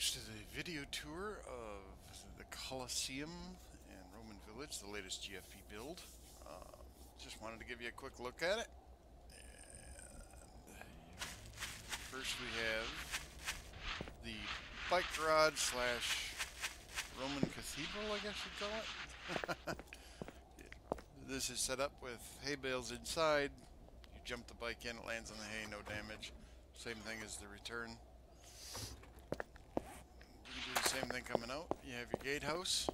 folks, to the video tour of the Colosseum and Roman Village, the latest GFP build. Just wanted to give you a quick look at it. And first we have the bike garage slash Roman cathedral, I guess you'd call it. This is set up with hay bales inside. You jump the bike in, it lands on the hay, no damage. Same thing as the return. You can do the same thing coming out. You have your gatehouse.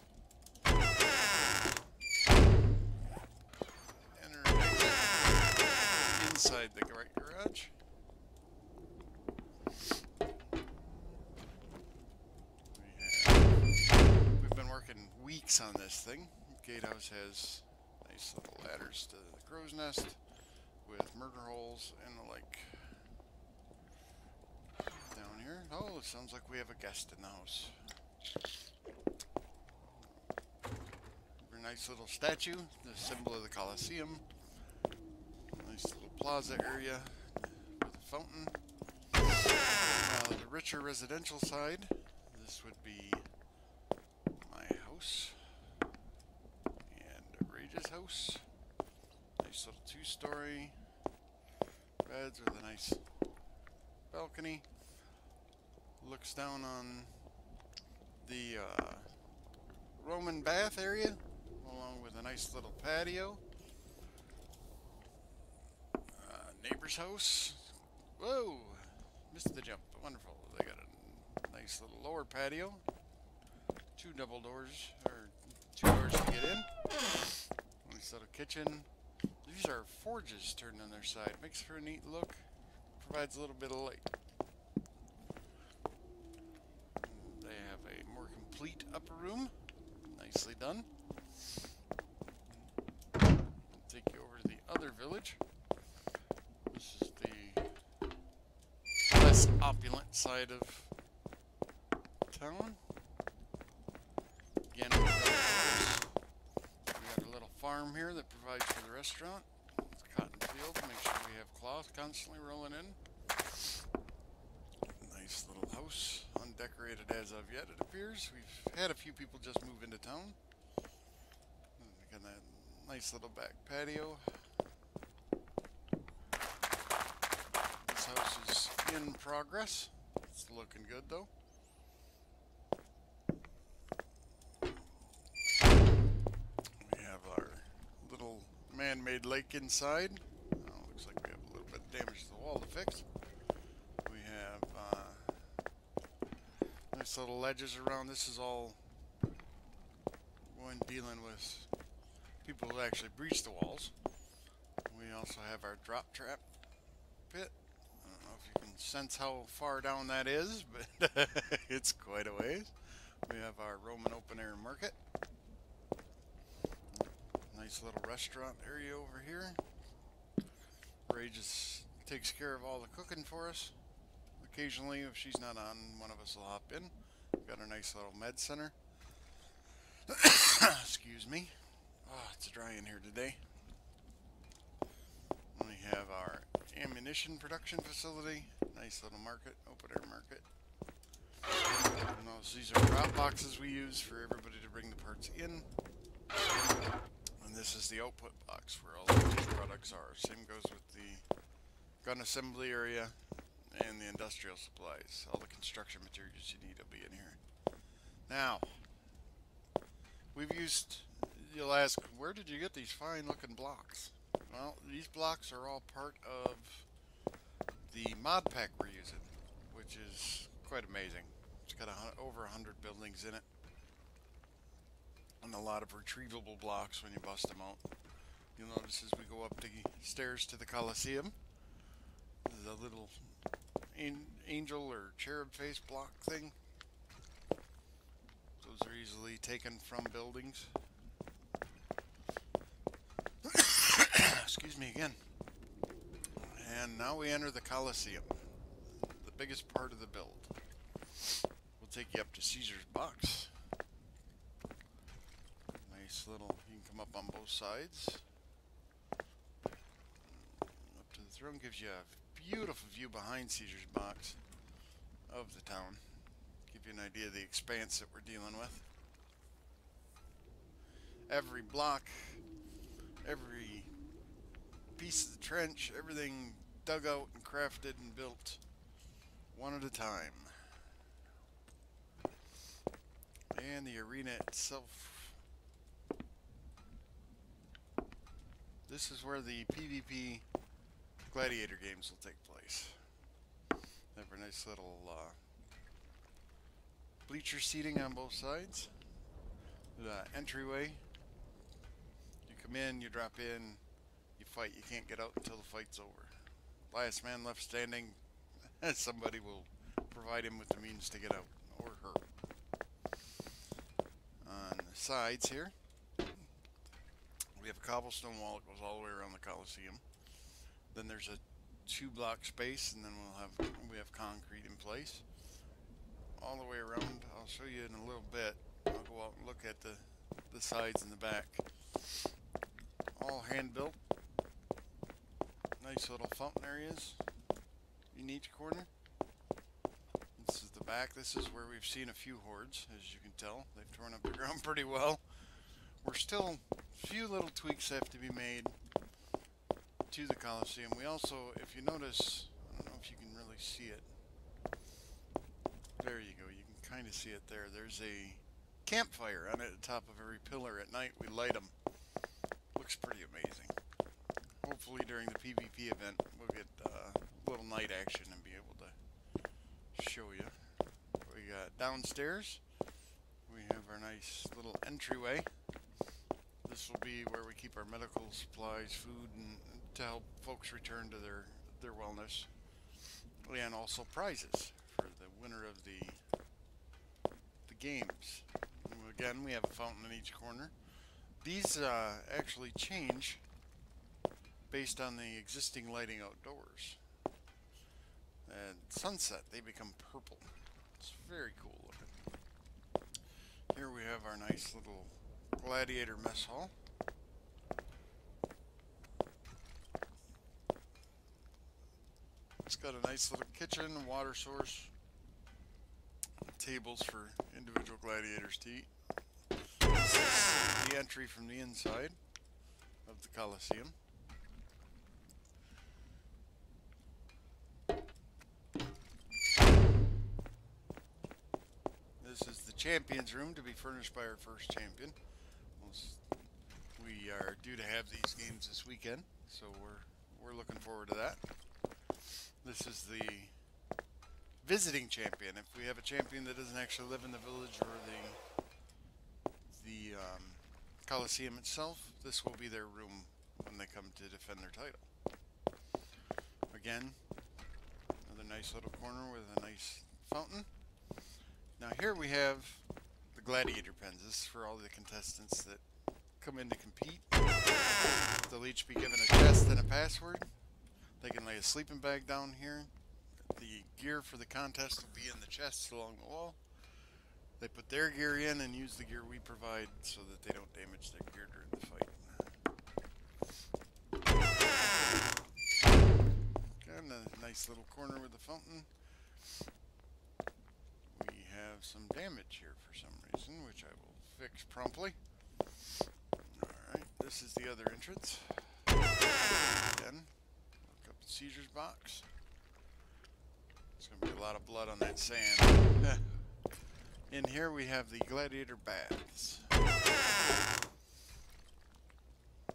Enter and exit inside the right garage. We've been working weeks on this thing. Gatehouse has nice little ladders to the crow's nest with murder holes and the like. Down here. Oh, it sounds like we have a guest in the house. Very nice little statue, the symbol of the Colosseum. Nice little plaza area with a fountain. The richer residential side, this would be my house and Rage's house. Nice little two-story beds with a nice balcony. Looks down on the Roman bath area, along with a nice little patio. Neighbor's house. Whoa! Missed the jump. Wonderful. They got a nice little lower patio. Two double doors, or two doors to get in. Nice little kitchen. These are forges turned on their side. Makes for a neat look. Provides a little bit of light. Complete upper room, nicely done. I'll take you over to the other village. This is the less opulent side of town. Again, we got a little farm here that provides for the restaurant. It's a cotton field. Make sure we have cloth constantly rolling in. Nice little house. Undecorated as of yet, it appears. We've had a few people just move into town. Got that nice little back patio. This house is in progress. It's looking good though. We have our little man-made lake inside. Looks like we have a little bit of damage to the wall to fix. We have nice little ledges around. This is all when dealing with people who actually breach the walls. We also have our drop trap pit. I don't know if you can sense how far down that is, but it's quite a ways. We have our Roman open air market. Nice little restaurant area over here. Ray just takes care of all the cooking for us. Occasionally, if she's not on, one of us will hop in. Got a nice little med center. Excuse me. Oh, it's dry in here today. We have our ammunition production facility. Nice little market, open air market. And these are drop boxes we use for everybody to bring the parts in. And this is the output box where all of these products are. Same goes with the gun assembly area and the industrial supplies. All the construction materials you need will be in here. Now, we've used, you'll ask, where did you get these fine looking blocks? Well, these blocks are all part of the mod pack we're using, which is quite amazing. It's got over 100 buildings in it, and a lot of retrievable blocks when you bust them out. You'll notice as we go up the stairs to the Colosseum, there's a little angel or cherub face block thing. Those are easily taken from buildings. Excuse me again. And now we enter the Colosseum, the biggest part of the build. We'll take you up to Caesar's box. Nice little, you can come up on both sides. Up to the throne gives you a beautiful view behind Caesar's box of the town. Give you an idea of the expanse that we're dealing with. Every block, every piece of the trench, everything dug out and crafted and built one at a time. And the arena itself. This is where the PvP gladiator games will take place. They have a nice little bleacher seating on both sides. The entryway. You come in, you drop in, you fight. You can't get out until the fight's over. Last man left standing, somebody will provide him with the means to get out, or her. On the sides here, we have a cobblestone wall that goes all the way around the Coliseum. Then there's a 2-block space, and then we have concrete in place. All the way around, I'll show you in a little bit. I'll go out and look at the sides and the back. All hand built. Nice little fountain areas in each corner. This is the back. This is where we've seen a few hordes, as you can tell. They've torn up the ground pretty well. We're still, a few little tweaks have to be made to the Coliseum. We also, if you notice, I don't know if you can really see it. There you go. You can kind of see it there. There's a campfire on it at the top of every pillar. At night we light them. Looks pretty amazing. Hopefully during the PvP event we'll get a little night action and be able to show you. We got downstairs. We have our nice little entryway. This will be where we keep our medical supplies, food, and to help folks return to their wellness. And also prizes for the winner of the games. And again, we have a fountain in each corner. These actually change based on the existing lighting outdoors. At sunset, they become purple. It's very cool looking. Here we have our nice little gladiator mess hall. It's got a nice little kitchen, water source, tables for individual gladiators to eat. This is the entry from the inside of the Coliseum. This is the champions room, to be furnished by our first champion. We are due to have these games this weekend, so we're looking forward to that. This is the visiting champion. If we have a champion that doesn't actually live in the village or the Coliseum itself, this will be their room when they come to defend their title. Again, another nice little corner with a nice fountain. Now here we have the gladiator pens. This is for all the contestants that come in to compete. They'll each be given a chest and a password. They can lay a sleeping bag down here. The gear for the contest will be in the chests along the wall. They put their gear in and use the gear we provide so that they don't damage their gear during the fight. Got a nice little corner with the fountain. We have some damage here for some reason, which I will fix promptly. Alright, this is the other entrance. Again, look up the Caesar's box. There's going to be a lot of blood on that sand. In here we have the gladiator baths.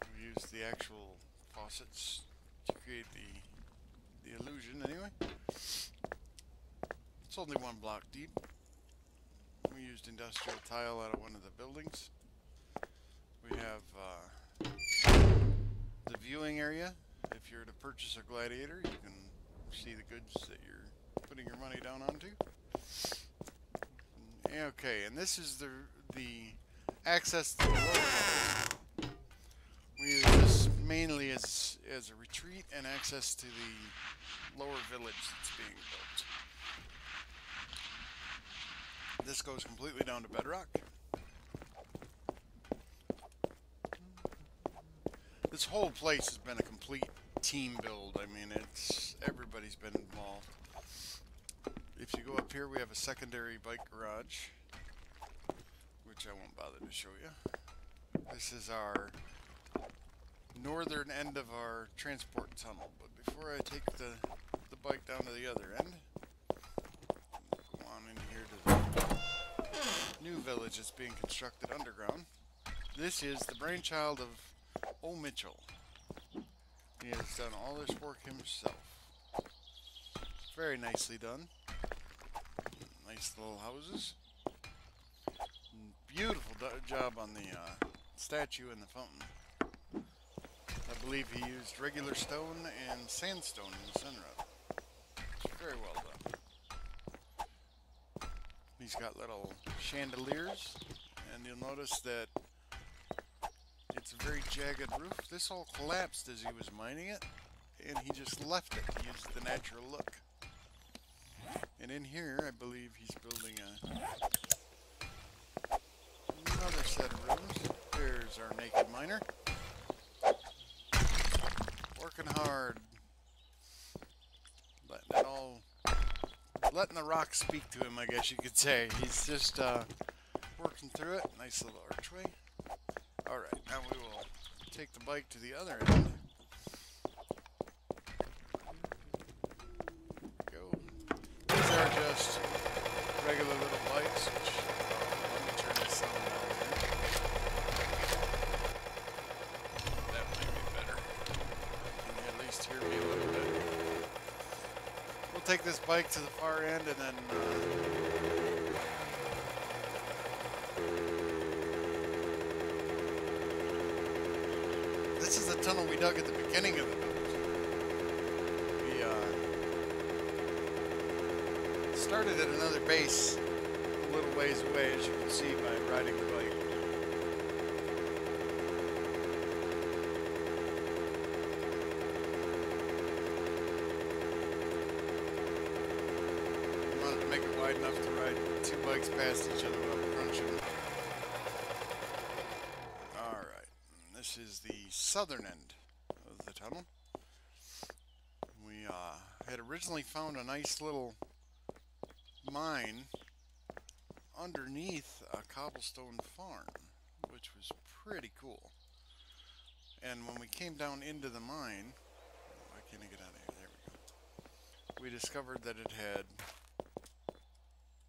We use the actual faucets to create the illusion anyway. It's only 1 block deep. We used industrial tile out of one of the buildings. We have the viewing area. If you're to purchase a gladiator, you can see the goods that you're putting your money down onto. Okay, and this is the access to the lower levels. We use this mainly as a retreat and access to the lower village that's being built. This goes completely down to bedrock. This whole place has been a complete team build. I mean, everybody's been involved. If you go up here, we have a secondary bike garage, which I won't bother to show you. This is our northern end of our transport tunnel. But before I take the bike down to the other end, go on in here to the new village that's being constructed underground. This is the brainchild of O. Mitchell. He has done all this work himself. Very nicely done. Nice little houses. Beautiful job on the statue and the fountain. I believe he used regular stone and sandstone in the center of it. It's very well done. He's got little chandeliers, and you'll notice that it's a very jagged roof. This all collapsed as he was mining it, and he just left it to use the natural look. And in here, I believe he's building another set of rooms. There's our naked miner. Working hard. Letting the rock speak to him, I guess you could say. He's just working through it. Nice little archway. Alright, now we will take the bike to the other end. These are just regular little bikes, which, let me turn this sound down here. That might be better. Can you at least hear me a little bit? We'll take this bike to the far end and then this is the tunnel we dug at the beginning of the village. Started at another base a little ways away, as you can see by riding the bike. We wanted to make it wide enough to ride two bikes past each other without crunching. Alright, this is the southern end of the tunnel. We had originally found a nice little mine underneath a cobblestone farm, which was pretty cool. And when we came down into the mine, why can't I get out of here? There we go. We discovered that it had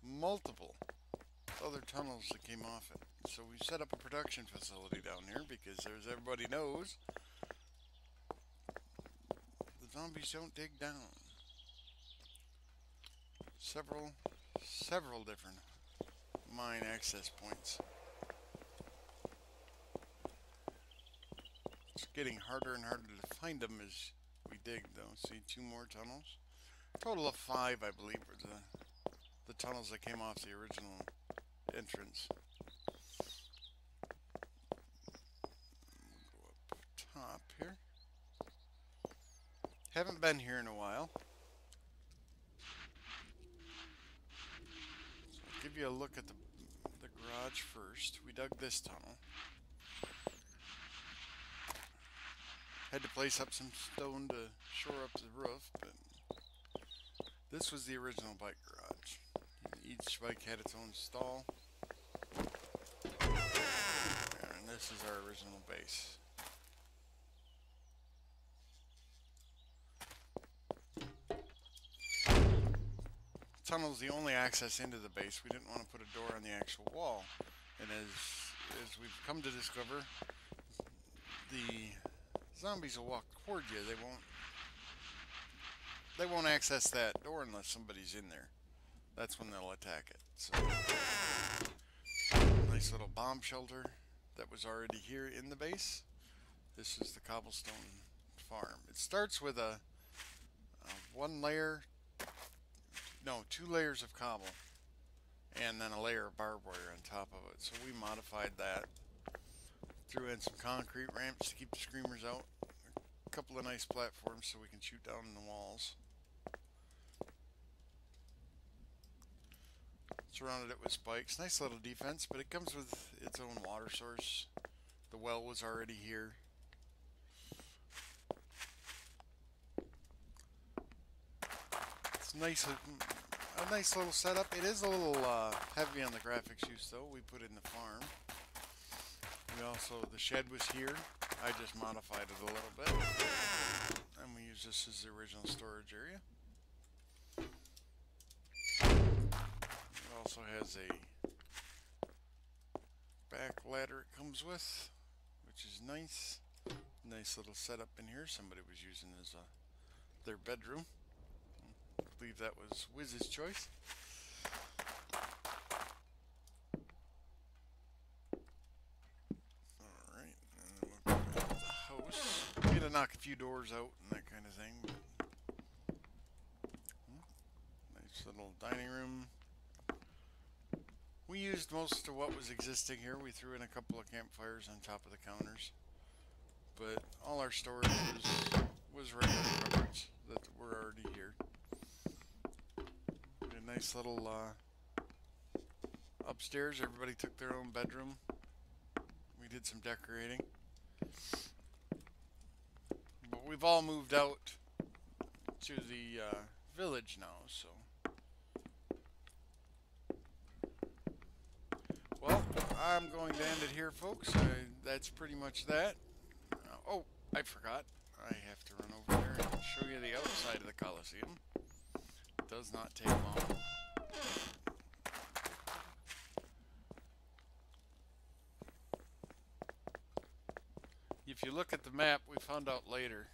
multiple other tunnels that came off it. So we set up a production facility down here because, as everybody knows, the zombies don't dig down. Several different mine access points. It's getting harder and harder to find them as we dig, though. See, 2 more tunnels. Total of 5, I believe, were the tunnels that came off the original entrance. Go up top here. Haven't been here in a while. Give you a look at the garage first. We dug this tunnel. Had to place up some stone to shore up the roof, but this was the original bike garage. Each bike had its own stall. And this is our original base. Tunnel's the only access into the base. We didn't want to put a door on the actual wall, and as we've come to discover, the zombies will walk toward you. They won't access that door unless somebody's in there. That's when they'll attack it. So, nice little bomb shelter that was already here in the base. This is the cobblestone farm. It starts with a 2 layers of cobble, and then a layer of barbed wire on top of it. So we modified that, threw in some concrete ramps to keep the screamers out, a couple of nice platforms so we can shoot down in the walls. Surrounded it with spikes. Nice little defense, but it comes with its own water source. The well was already here. It's nice. I a nice little setup. It is a little heavy on the graphics use though. We put in the farm. We also, the shed was here. I just modified it a little bit. And we use this as the original storage area. It also has a back ladder it comes with, which is nice. Nice little setup in here. Somebody was using as their bedroom. I believe that was Wiz's choice. Alright, and then we'll go back to the house. We had to knock a few doors out and that kind of thing. Nice little dining room. We used most of what was existing here. We threw in a couple of campfires on top of the counters. But all our storage was regular cupboards that were already here. A nice little upstairs. Everybody took their own bedroom. We did some decorating. But we've all moved out to the village now, so. Well, I'm going to end it here, folks. That's pretty much that. Oh, I forgot. I have to run over there and show you the outside of the Coliseum. It does not take long. If you look at the map, we found out later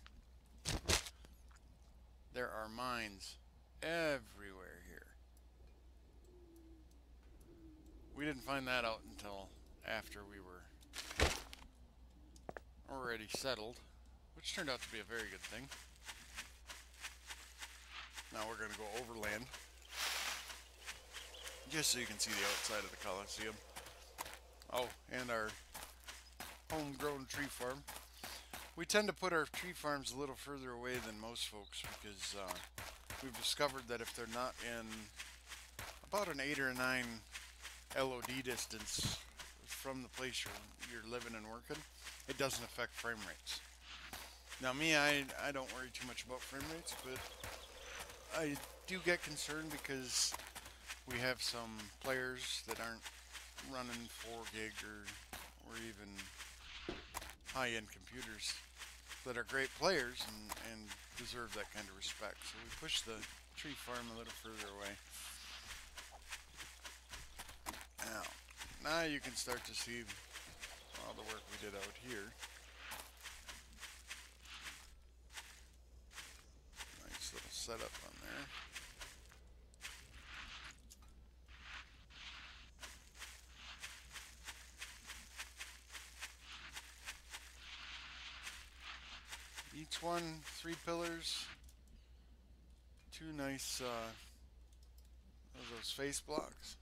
there are mines everywhere here. We didn't find that out until after we were already settled, which turned out to be a very good thing. Now we're going to go overland, just so you can see the outside of the Coliseum. Oh, and our homegrown tree farm. We tend to put our tree farms a little further away than most folks because we've discovered that if they're not in about an 8 or a 9 LOD distance from the place you're living and working, it doesn't affect frame rates. Now me, I don't worry too much about frame rates, but I do get concerned because we have some players that aren't running 4 gig or even high-end computers that are great players and deserve that kind of respect. So we push the tree farm a little further away. Now you can start to see all the work we did out here. Nice little setup on there. Each one 3 pillars, 2 nice those face blocks.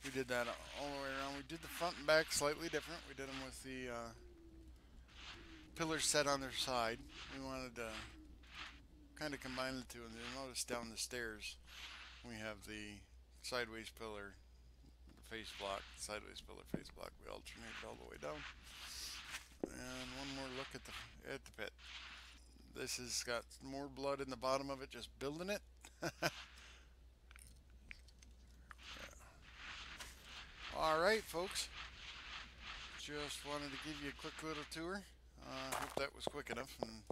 We did that all the way around. We did the front and back slightly different. We did them with the pillars set on their side. We wanted to kind of combine the two, and you'll notice down the stairs we have the sideways pillar, the face block, sideways pillar, face block. We alternated all the way down. And one more look at the pit. This has got more blood in the bottom of it just building it. Alright folks, just wanted to give you a quick little tour. Hope that was quick enough. And